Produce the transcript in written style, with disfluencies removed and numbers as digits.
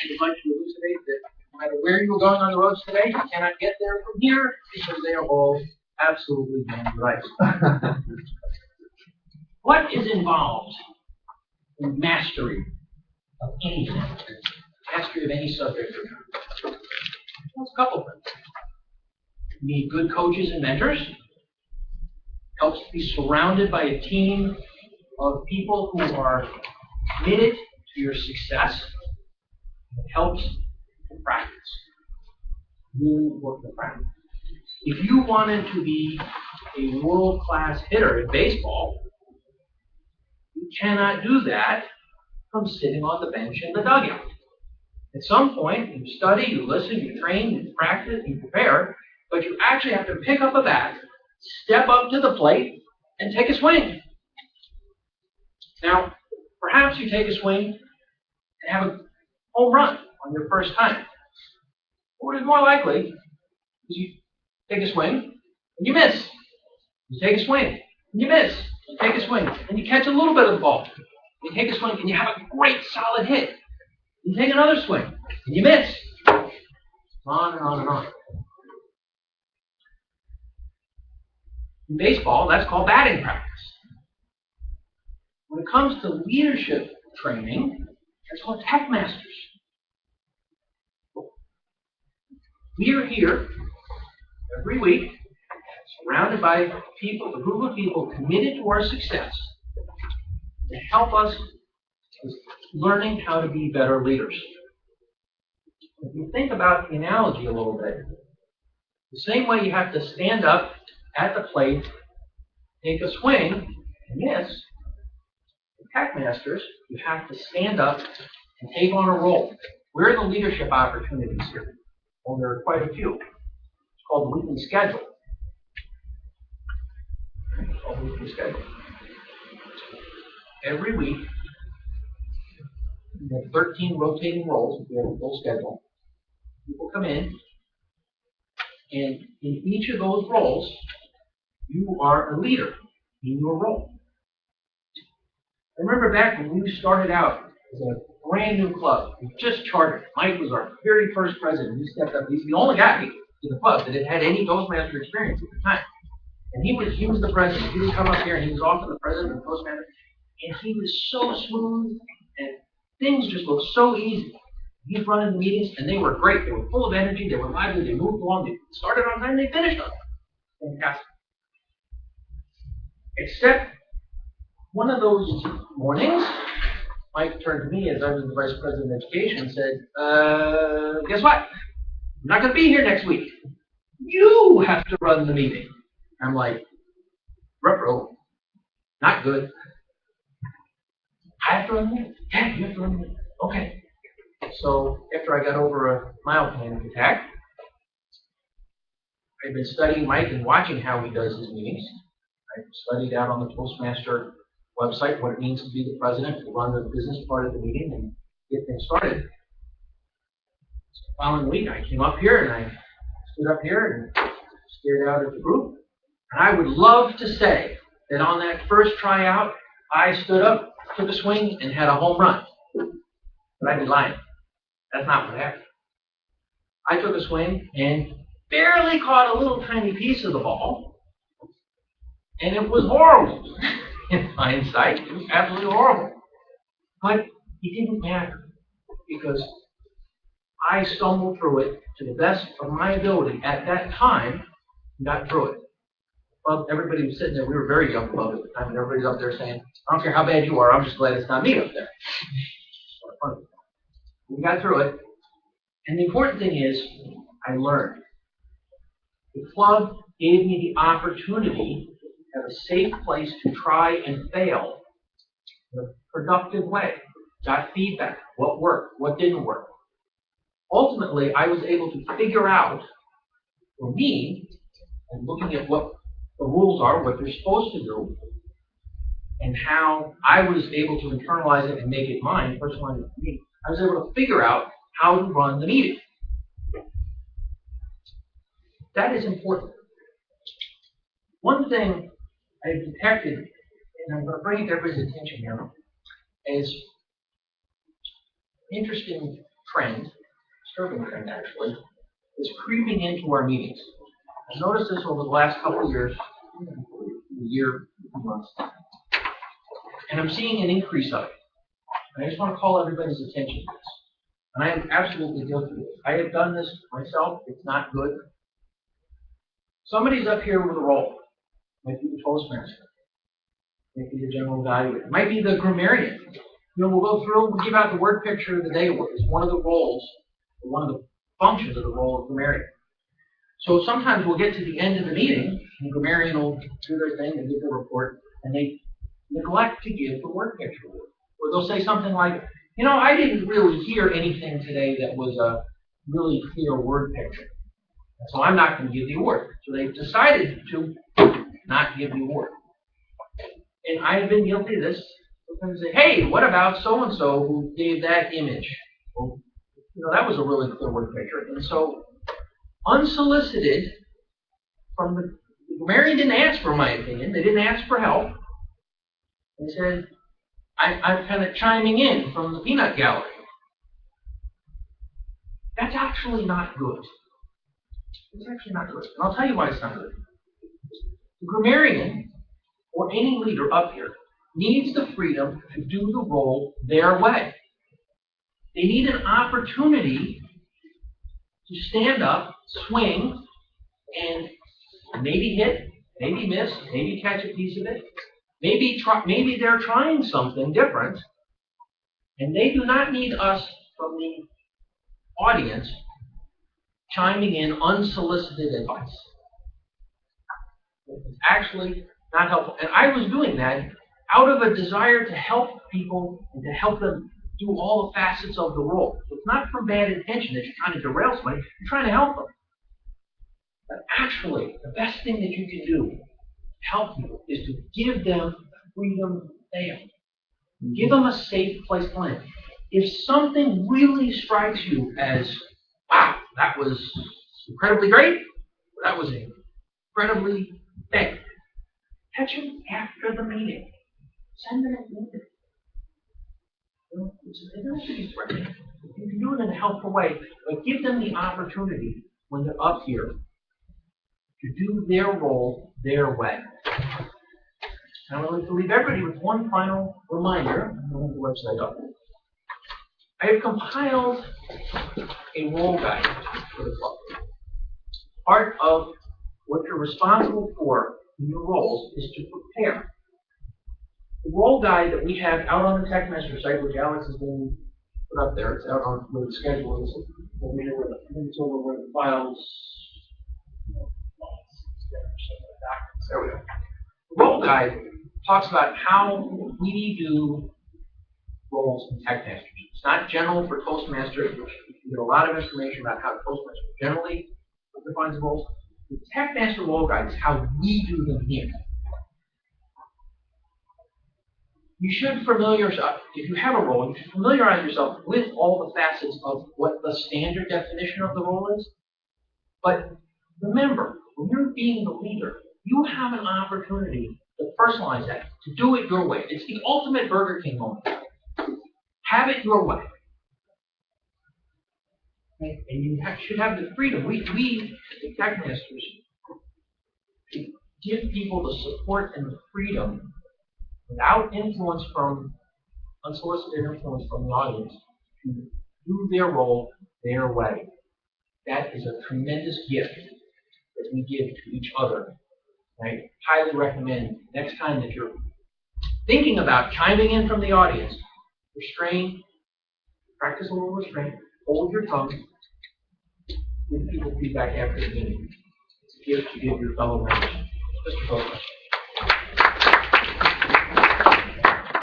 would like to elucidate that no matter where you were going on the roads today, you cannot get there from here because they are all absolutely damn right. What is involved in mastery of anything? Mastery of any subject or concept? Well, it's a couple of things. You need good coaches and mentors. Helps to be surrounded by a team of people who are committed to your success. It helps to practice. Really work the practice. If you wanted to be a world-class hitter in baseball, you cannot do that from sitting on the bench in the dugout. At some point, you study, you listen, you train, you practice, you prepare, but you actually have to pick up a bat, step up to the plate, and take a swing. Now, perhaps you take a swing and have a home run on your first time. What is more likely is you take a swing and you miss. You take a swing and you miss. You take a swing and you catch a little bit of the ball. You take a swing and you have a great solid hit. You take another swing and you miss. On and on and on. In baseball, that's called batting practice. When it comes to leadership training, that's called tech masters. We are here every week, surrounded by people, a group of people committed to our success, to help us learning how to be better leaders. If you think about the analogy a little bit, the same way you have to stand up at the plate, take a swing, and miss, the tech masters, you have to stand up and take on a role. Where are the leadership opportunities here? Well, there are quite a few. It's called the weekly schedule. It's called the weekly schedule. Every week, we have 13 rotating roles. We have a full schedule. People come in, and in each of those roles, you are a leader in your role. I remember back when we started out as a brand new club. We just chartered. Mike was our very first president. He stepped up. He's the only guy in the club that had had any Toastmaster experience at the time. And he was the president. He would come up here and he was often the president of Toastmaster. And he was so smooth and things just looked so easy. He's running the meetings and they were great. They were full of energy. They were lively. They moved along. They started on time. They finished on time. Fantastic. Except one of those mornings, Mike turned to me as I was the vice president of education and said, guess what? I'm not going to be here next week. You have to run the meeting. I'm like, ruh-roh, not good. I have to run the meeting? Yeah, you have to run the meeting. Okay. So after I got over a mild panic attack, I've been studying Mike and watching how he does his meetings. I've studied out on the Toastmaster website what it means to be the president, to run the business part of the meeting and get things started. So the following week, I came up here and I stood up here and stared out at the group. And I would love to say that on that first tryout, I stood up, took a swing, and had a home run. But I'd be lying. That's not what happened. I took a swing and barely caught a little tiny piece of the ball. And it was horrible. In hindsight, it was absolutely horrible. But it didn't matter because I stumbled through it to the best of my ability at that time and got through it. Well, everybody was sitting there. We were very young club at the time, and everybody's up there saying, I don't care how bad you are, I'm just glad it's not me up there. We got through it. And the important thing is, I learned. The club gave me the opportunity to have a safe place to try and fail in a productive way. Got feedback. What worked? What didn't work? Ultimately, I was able to figure out, for me, and looking at what the rules are, what they're supposed to do, and how I was able to internalize it and make it mine, personalize it for me, I was able to figure out how to run the meeting. That is important. One thing I've detected, and I'm going to bring it to everybody's attention here, is an interesting trend, disturbing trend actually, is creeping into our meetings. I've noticed this over the last couple of years, a year, a few months, and I'm seeing an increase of it. And I just want to call everybody's attention to this. And I am absolutely guilty of it. I have done this myself. It's not good. Somebody's up here with a role. Might be the Toastmaster. Might be the general evaluator. It might be the grammarian. You know, we'll go through, we'll give out the word picture of the day. It's one of the roles, or one of the functions of the role of grammarian. So sometimes we'll get to the end of the meeting, and the grammarian will do their thing and give their report, and they neglect to give the word picture award. Or they'll say something like, you know, I didn't really hear anything today that was a really clear word picture. So I'm not going to give the award. So they've decided to not give the award. And I've been guilty of this. Sometimes say, hey, what about so-and-so who gave that image? Well, you know, that was a really clear word picture. And so, unsolicited from the grammarian didn't ask for my opinion. They didn't ask for help. They said, I'm kind of chiming in from the peanut gallery. That's actually not good. It's actually not good. And I'll tell you why it's not good. The grammarian, or any leader up here, needs the freedom to do the role their way. They need an opportunity to stand up, swing, and maybe hit, maybe miss, maybe catch a piece of it. Maybe they're trying something different, and they do not need us from the audience chiming in unsolicited advice. It's actually not helpful. And I was doing that out of a desire to help people and to help them do all the facets of the role. So it's not from bad intention that you're trying to derail somebody. You're trying to help them. But actually, the best thing that you can do to help people is to give them the freedom they have. Give them a safe place to land. If something really strikes you as, wow, that was incredibly great, or that was incredibly bad, catch them after the meeting. Send them a meeting. They don't have to be threatening. You can do it in a helpful way, but give them the opportunity when they're up here to do their role their way. And I would like to leave everybody with one final reminder. I'm going to have the website up. I have compiled a role guide for the club. Part of what you're responsible for in your roles is to prepare. The role guide that we have out on the TechMaster site, which Alex has been put up there, it's out on where the schedule is. Over here where it's over where the files. There we go. The role guide talks about how we do roles in TechMaster. It's not general for Toastmasters, which you get a lot of information about how Toastmasters generally defines the roles. The TechMaster role guide is how we do them here. You should familiarize yourself, if you have a role, you should familiarize yourself with all the facets of what the standard definition of the role is. But remember, when you're being the leader, you have an opportunity to personalize that, to do it your way. It's the ultimate Burger King moment. Have it your way. Okay? And you should have the freedom. We the TechMasters, give people the support and the freedom without influence from, unsolicited influence from the audience, to do their role their way. That is a tremendous gift that we give to each other. I highly recommend next time that you're thinking about chiming in from the audience, restrain, practice a little restraint, hold your tongue, give people feedback after the meeting. It's a gift to give your fellow members. Mr. Bowman.